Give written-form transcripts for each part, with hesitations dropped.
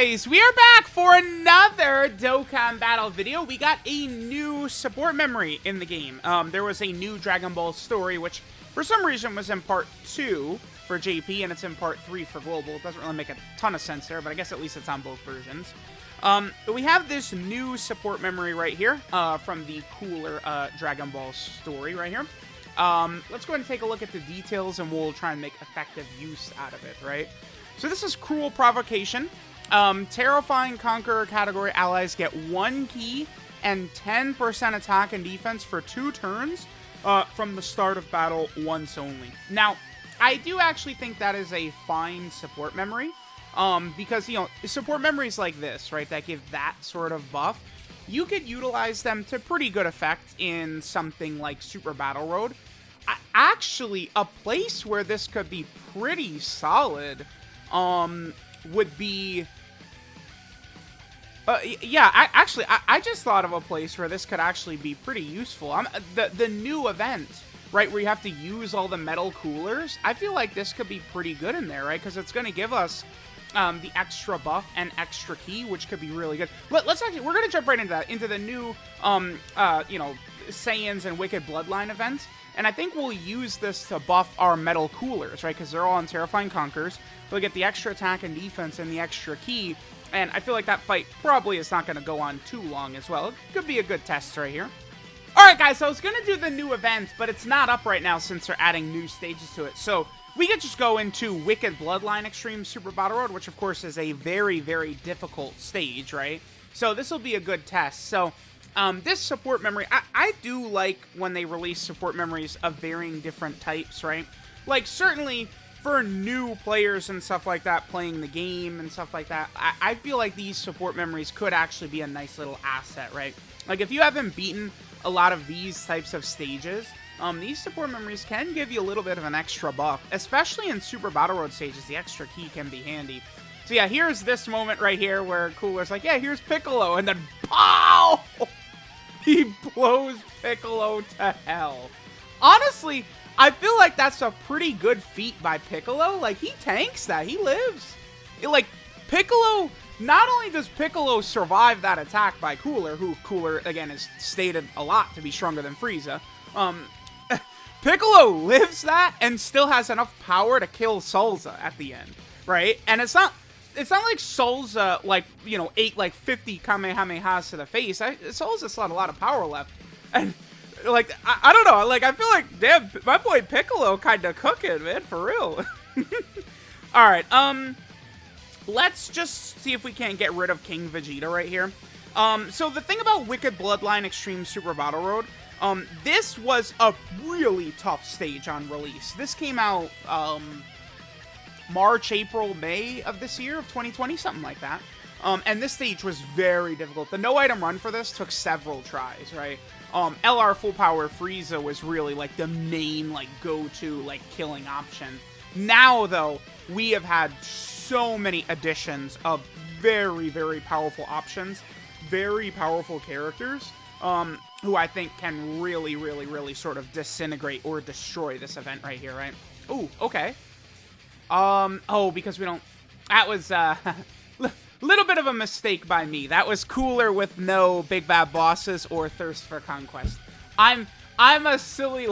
guys, we are back for another Dokkan battle video. We got a new support memory in the game. There was a new Dragon Ball story, which for some reason was in part 2 for JP, and it's in part 3 for Global. It doesn't really make a ton of sense there, but I guess at least it's on both versions. We have this new support memory right here from the cooler Dragon Ball story right here. Let's go ahead and take a look at the details, and we'll try and make effective use out of it, right? So this is Cruel Provocation. Terrifying Conqueror category allies get 1 key and 10% attack and defense for 2 turns from the start of battle once only. Now, I do actually think that is a fine support memory because, you know, support memories like this, right, that give that sort of buff, you could utilize them to pretty good effect in something like Super Battle Road. Actually, a place where this could be pretty solid would be... I just thought of a place where this could actually be pretty useful. The new event, right, where you have to use all the metal coolers, I feel like this could be pretty good in there, right? Because it's going to give us the extra buff and extra key, which could be really good. Let's actually, we're going to jump right into that, into the new, you know, Saiyans and Wicked Bloodline events. And I think we'll use this to buff our metal coolers, right? Because they're all on Terrifying Conquerors. We'll get the extra attack and defense and the extra key. And I feel like that fight probably is not going to go on too long as well. It could be a good test right here. Alright guys, so I was going to do the new event, but it's not up right now since they're adding new stages to it. So we could just go into Wicked Bloodline Extreme Super Battle Road, which of course is a very, very difficult stage, right? So this will be a good test. So this support memory, I do like when they release support memories of varying different types, right? Like, certainly for new players and stuff like that, playing the game and stuff like that, I feel like these support memories could actually be a nice little asset, right? Like, if you haven't beaten a lot of these types of stages, these support memories can give you a little bit of an extra buff, especially in Super Battle Road stages. The extra key can be handy. So yeah, here's this moment right here where Cooler's like, yeah, here's Piccolo, and then pow! He blows Piccolo to hell. Honestly, I feel like that's a pretty good feat by Piccolo. Like, he tanks that. He lives. Like, Piccolo, not only does Piccolo survive that attack by Cooler, who Cooler, again, is stated a lot to be stronger than Frieza, Piccolo lives that and still has enough power to kill Salza at the end, right? And it's not like Salza, like, you know, ate like 50 Kamehamehas to the face. Salza still had a lot of power left. And, like, I don't know. Like, I feel like, damn, my boy Piccolo kind of cooking, man, for real. Alright, let's just see if we can't get rid of King Vegeta right here. So the thing about Wicked Bloodline Extreme Super Battle Road, this was a really tough stage on release. This came out, March, April, May of this year, of 2020, something like that. And this stage was very difficult. The no-item run for this took several tries, right? LR Full Power Frieza was really, like, the main, like, go-to, like, killing option. Now, though, we have had so many additions of very, very powerful options, very powerful characters, who I think can really, really, really sort of disintegrate or destroy this event right here, right? Ooh, okay. Oh, because we don't... That was, little bit of a mistake by me. That was Cooler with no Big Bad Bosses or Thirst for Conquest. I'm a silly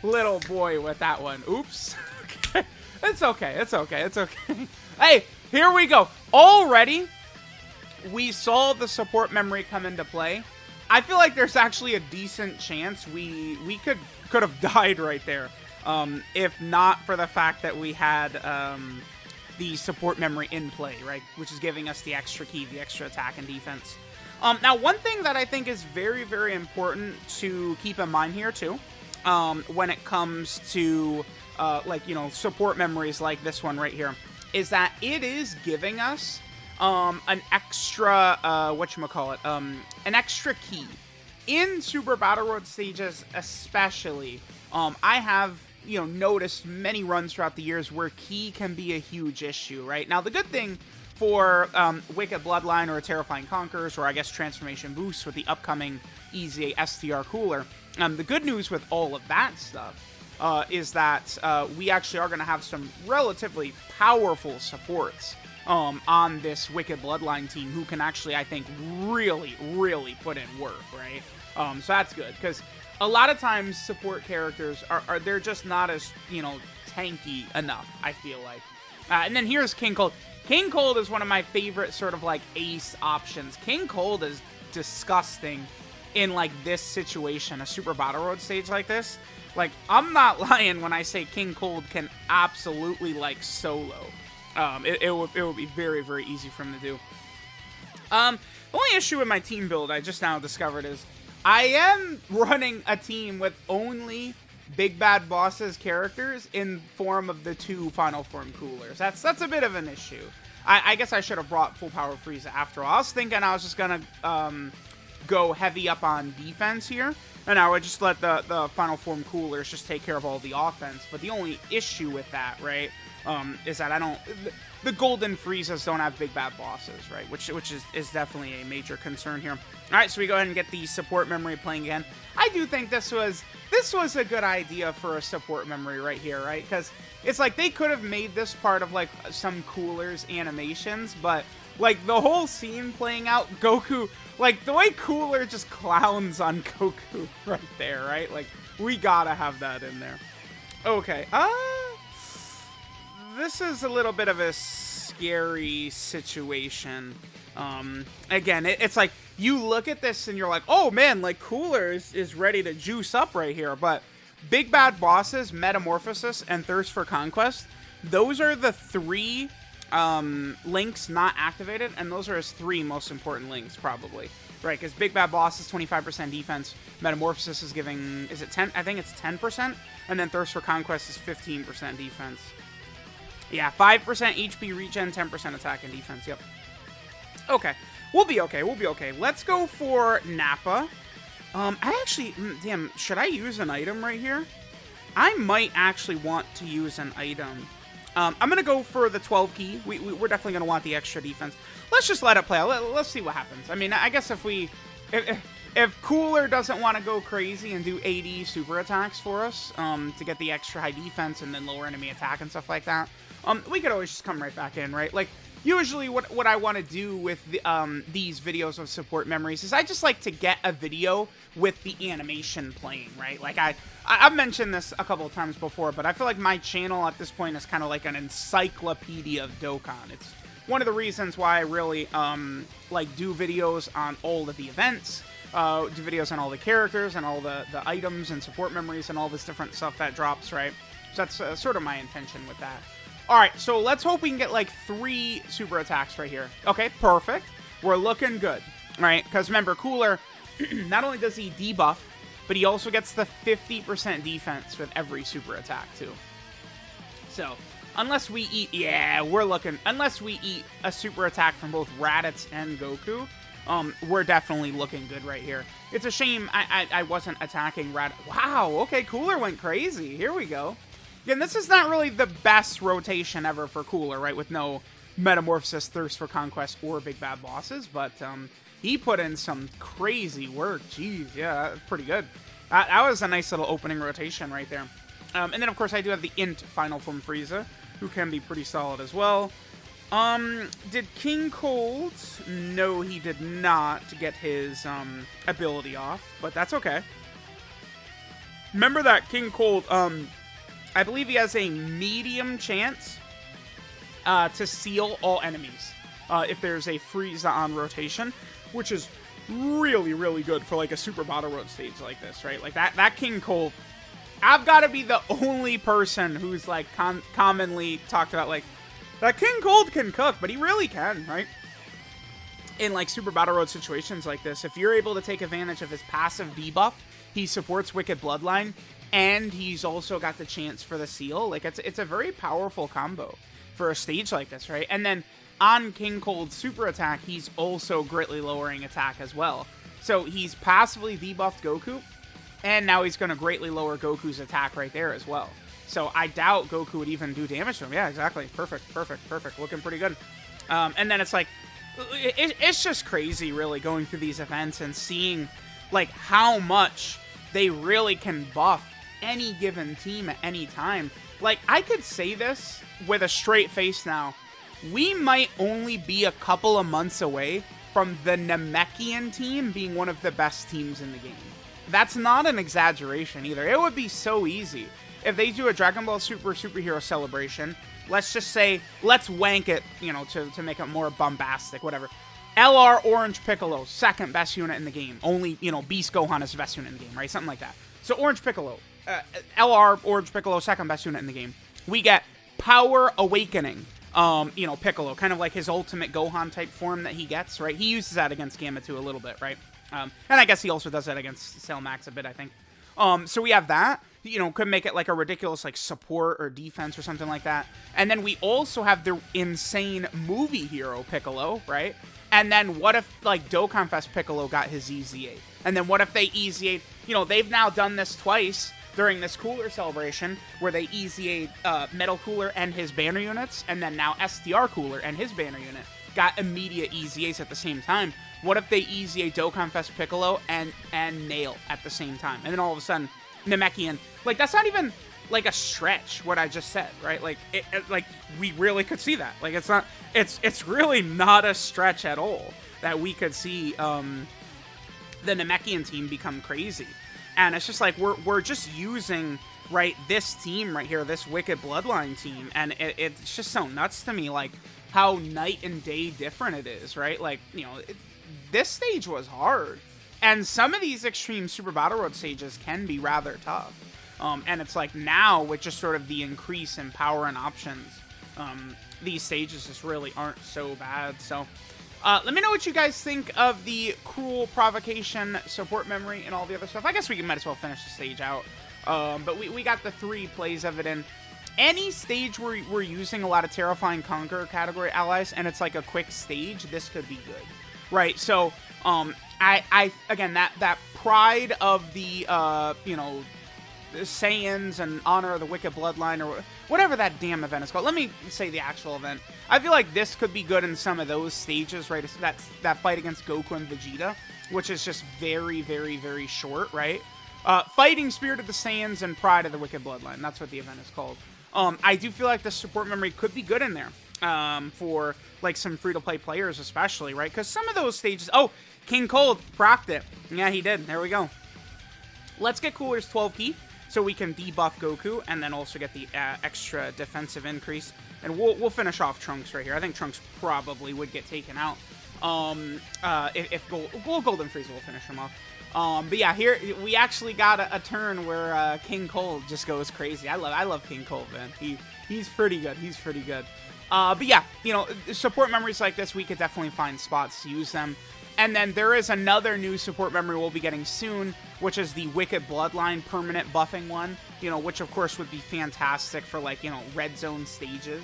little boy with that one. Oops. Okay. It's okay. It's okay. It's okay. Hey, here we go. Already, we saw the support memory come into play. I feel like there's actually a decent chance we could have died right there. If not for the fact that we had the support memory in play, right? Which is giving us the extra key, the extra attack and defense. Now, one thing that I think is very, very important to keep in mind here, too, when it comes to, like, you know, support memories like this one right here, is that it is giving us an extra, an extra key. In Super Battle Road stages especially, I have, you know, noticed many runs throughout the years where key can be a huge issue, right? Now, the good thing for Wicked Bloodline or Terrifying Conquerors, or I guess Transformation Boosts with the upcoming EZA STR Cooler, the good news with all of that stuff is that we actually are going to have some relatively powerful supports on this Wicked Bloodline team who can actually, I think, really, really put in work, right? So that's good, because a lot of times support characters they're just not as, you know, tanky enough, I feel like. And then here's King Cold. King Cold is one of my favorite sort of like ace options. King Cold is disgusting in like this situation, a Super Battle Road stage like this. Like, I'm not lying when I say King Cold can absolutely like solo. It would be very, very easy for him to do. The only issue with my team build I just now discovered is I am running a team with only Big Bad Boss's characters in form of the 2 Final Form coolers. That's a bit of an issue. I guess I should have brought Full Power Frieza after all. I was thinking I was just gonna go heavy up on defense here, and I would just let the Final Form coolers just take care of all the offense. But the only issue with that, right, is that the Golden Friezas don't have Big Bad Bosses, right, which is definitely a major concern here. All right, so we go ahead and get the support memory playing again. I do think this was a good idea for a support memory right here, right? Because it's like they could have made this part of like some Coolers animations, but like the whole scene playing out, Goku, like the way Cooler just clowns on Goku right there, right? Like we gotta have that in there. Okay, this is a little bit of a scary situation. Again, it's like you look at this and you're like, oh man, like Cooler is ready to juice up right here. But Big Bad Bosses, Metamorphosis, and Thirst for Conquest, those are the 3 links not activated, and those are his 3 most important links probably, right? Because Big Bad Boss is 25% defense, Metamorphosis is giving, is it 10? I think it's 10%, and then Thirst for Conquest is 15% defense. Yeah, 5% HP regen, 10% attack and defense. Yep. Okay. We'll be okay. We'll be okay. Let's go for Nappa. I actually... Damn, should I use an item right here? I might actually want to use an item. I'm going to go for the 12 key. We're definitely going to want the extra defense. Let's just let it play out. Let's see what happens. I mean, I guess if Cooler doesn't want to go crazy and do 80 super attacks for us to get the extra high defense and then lower enemy attack and stuff like that, we could always just come right back in, right? Like, usually what I want to do with these videos of support memories is I just like to get a video with the animation playing, right? Like, I've mentioned this a couple of times before, but I feel like my channel at this point is kind of like an encyclopedia of Dokkan. It's one of the reasons why I really, like, do videos on all of the events, do videos on all the characters and all the items and support memories and all this different stuff that drops, right? So that's sort of my intention with that. Alright, so let's hope we can get, like, 3 super attacks right here. Okay, perfect. We're looking good, right? Because remember, Cooler, not only does he debuff, but he also gets the 50% defense with every super attack, too. So, unless we eat... Yeah, we're looking... Unless we eat a super attack from both Raditz and Goku, we're definitely looking good right here. It's a shame I wasn't attacking Raditz. Wow, okay, Cooler went crazy. Here we go. Again, this is not really the best rotation ever for Cooler, right? With no Metamorphosis, Thirst for Conquest, or Big Bad Bosses. But he put in some crazy work. Jeez, yeah, that's pretty good. That was a nice little opening rotation right there. And then, of course, I do have the Int Final Form Frieza, who can be pretty solid as well. Did King Cold? No, he did not get his ability off, but that's okay. Remember that King Cold... I believe he has a medium chance to seal all enemies if there's a Frieza on rotation, which is really, really good for like a Super Battle Road stage like this, right? Like that King Cold, I've got to be the only person who's like commonly talked about like, that King Cold can cook, but he really can, right? In like Super Battle Road situations like this, if you're able to take advantage of his passive debuff, he supports Wicked Bloodline, and he's also got the chance for the seal. Like, it's a very powerful combo for a stage like this, right? And then on King Cold's super attack, he's also greatly lowering attack as well. So he's passively debuffed Goku, and now he's going to greatly lower Goku's attack right there as well. So I doubt Goku would even do damage to him. Yeah, exactly. Perfect, perfect, perfect. Looking pretty good. And then it's like, it's just crazy, really, going through these events and seeing, like, how much they really can buff any given team at any time. Like, I could say this with a straight face now. we might only be a couple of months away from the Namekian team being one of the best teams in the game. That's not an exaggeration either. It would be so easy if they do a Dragon Ball Super Superhero Celebration. Let's just say, let's wank it, you know, to make it more bombastic, whatever. LR Orange Piccolo, second best unit in the game. Only, you know, Beast Gohan is the best unit in the game, right? Something like that. So Orange Piccolo, LR Orange Piccolo, second best unit in the game. We get Power Awakening, you know, Piccolo, kind of like his ultimate Gohan type form that he gets, right? He uses that against Gamma 2 a little bit, right? And I guess he also does that against Cell Max a bit, I think. So we have that, you know, could make it like a ridiculous like support or defense or something like that. And then we also have the insane movie hero Piccolo, right? And then what if like Dokkan Fest Piccolo got his EZA? And then what if they EZA'd, you know, they've now done this twice during this Cooler celebration where they EZA'd Metal Cooler and his banner units, and then now STR Cooler and his banner unit got immediate EZAs at the same time. What if they EZA Dokkan Fest Piccolo and Nail at the same time? And then all of a sudden, Namekian, like, that's not even, like, a stretch, what I just said, right? Like, like, we really could see that. Like, it's really not a stretch at all that we could see, the Namekian team become crazy. And it's just like, we're just using, right, this team right here, this Wicked Bloodline team, and it's just so nuts to me, like, how night and day different it is, right? Like, you know, this stage was hard, and some of these Extreme Super Battle Road stages can be rather tough. And it's like now, with just sort of the increase in power and options, these stages just really aren't so bad. So let me know what you guys think of the Cruel Provocation support memory and all the other stuff. I guess we might as well finish the stage out. But we got the 3 plays of it in. Any stage where we're using a lot of Terrifying Conqueror category allies and it's like a quick stage, this could be good. Right, so, again, that pride of the, you know, the Saiyans and honor of the Wicked Bloodline, or whatever that damn event is called. Let me say the actual event. I feel like this could be good in some of those stages, right? It's that fight against Goku and Vegeta, which is just very, very, very short, right? Fighting Spirit of the Saiyans and Pride of the Wicked Bloodline. That's what the event is called. I do feel like the support memory could be good in there. For like some free-to-play players especially, right? Because some of those stages... Oh, King Cold procced it. Yeah, he did. There we go. Let's get Cooler's 12 key so we can debuff Goku and then also get the extra defensive increase. And we'll finish off Trunks right here. I think Trunks probably would get taken out. If Golden Frieza will finish him off. But yeah, here we actually got a turn where King Cold just goes crazy. I love King Cold, man. He's pretty good. He's pretty good. But yeah, you know, support memories like this, we could definitely find spots to use them. And then there is another new support memory we'll be getting soon, which is the Wicked Bloodline permanent buffing one, you know, which of course would be fantastic for, like, you know, red zone stages,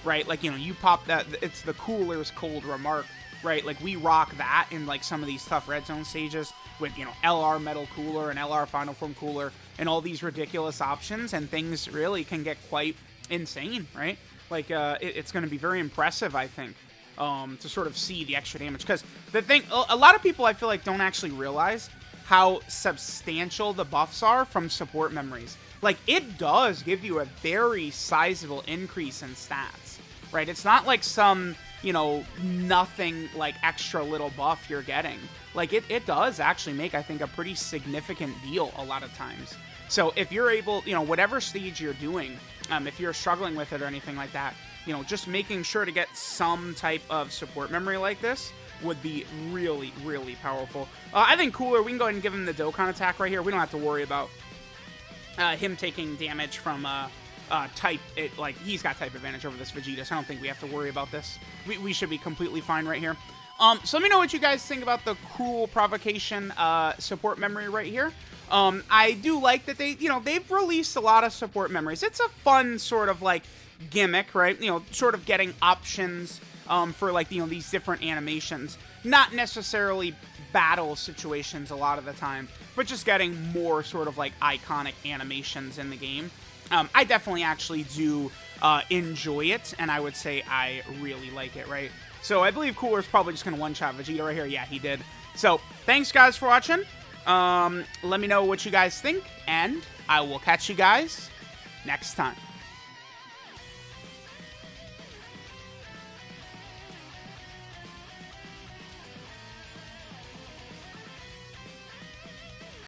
right? Like, you know, you pop that, it's the Cooler's Cold Remark, right? Like, we rock that in, like, some of these tough red zone stages with, you know, LR Metal Cooler and LR Final Form Cooler and all these ridiculous options, and things really can get quite insane, right? Like, it's going to be very impressive, I think, to sort of see the extra damage. Because the thing, a lot of people, I feel like, don't actually realize how substantial the buffs are from support memories. Like, it does give you a very sizable increase in stats, right? It's not like some, you know, nothing, like, extra little buff you're getting. Like, it does actually make, I think, a pretty significant deal a lot of times. So if you're able, you know, whatever stage you're doing, if you're struggling with it or anything like that, you know, just making sure to get some type of support memory like this would be really, really powerful. I think Cooler, we can go ahead and give him the Dokkan attack right here. We don't have to worry about him taking damage from type. Like, he's got type advantage over this Vegeta, so I don't think we have to worry about this. We should be completely fine right here. So let me know what you guys think about the Cruel Provocation support memory right here. I do like that they've released a lot of support memories. It's a fun sort of, like, gimmick, right? You know, sort of getting options for, like, you know, these different animations. Not necessarily battle situations a lot of the time, but just getting more sort of, like, iconic animations in the game. I definitely actually do enjoy it, and I would say I really like it, right? So I believe Cooler's probably just going to one-shot Vegeta right here. Yeah, he did. So thanks, guys, for watching. Let me know what you guys think, and I will catch you guys next time.